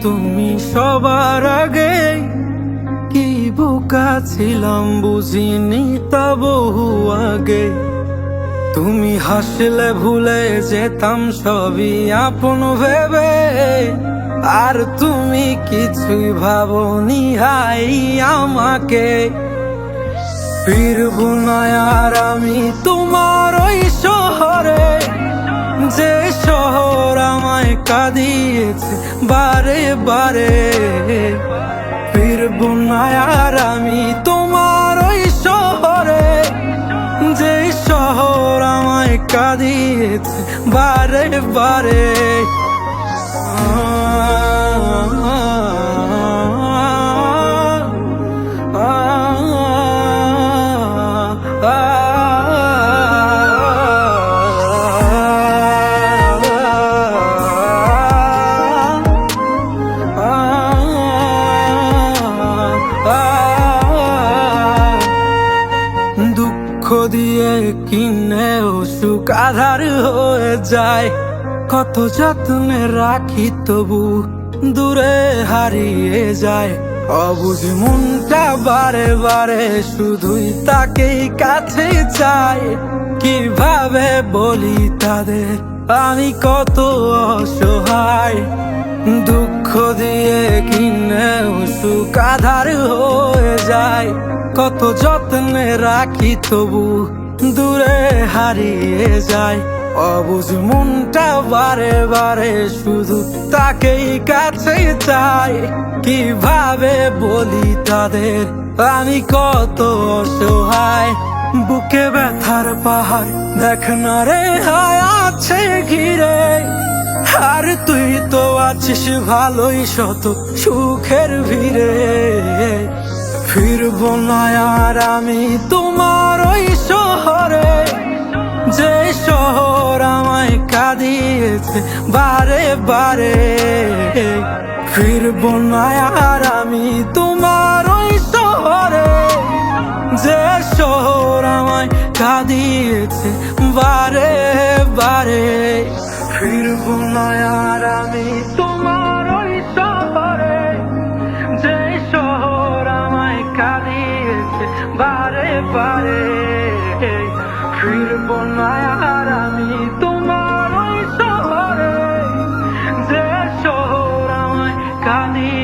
তুমি সবার আগে। কি বোকা ছিলাম বুঝিনি তা বহু আগে। তুমি হাসলে ভুলে যেতাম সবই আপন ভেবে, আর তুমি কিছুই ভাবনি হাই আমাকে। ফিরবো না আর আমি তোমার ওই শহরে, যে শহর আমায় কাঁদিয়েছে বারে বারে। ফিরবো না আর আমি তোমার ওই শহরে, যে শহর আমায় কাঁদিয়েছে বারে বারে। দুঃখ দিয়ে কিনে সুখ আধার হয়ে যায়। কত যত্নে রাখি তবু দূরে হারিয়ে যায়। অবুঝ মনটা বারে বারে শুধুই তাকেই কাছে চায়। কিভাবে বলি তাদের আমি কত অসহায়। দুঃখ দিয়ে কিনে সুখ আধার হয়ে যায়। কত যত্নে রাখি তবু দূরে হারিয়ে যায়। অবুঝ মনটা বারে বারে শুধু তাকেই কাছে চায়। কিভাবে বলি তাদের আমি কত অসহায়। বুকে ব্যথার পাহাড় দেখ না রে হায় আছে ঘিরে, আর তুই তো আছিস ভালোই শত সুখের ভিড়ে। ফিরবো না আর আমি তোমার ওই শহরে, যে শহর আমায় কাঁদিয়েছে বারে বারে। ফিরবো না আর আমি তোমার ওই শহরে, যে শহর আমায় কাঁদিয়েছে বারে বারে। ফিরবো না আর আমি তোমার ওই শহরে, যে শহর আমায় কাঁদিয়েছে বারে বারে। ফিরবো না আর আমি তোমার ওই শহরে, যে শহর আমায় কাঁদিয়েছে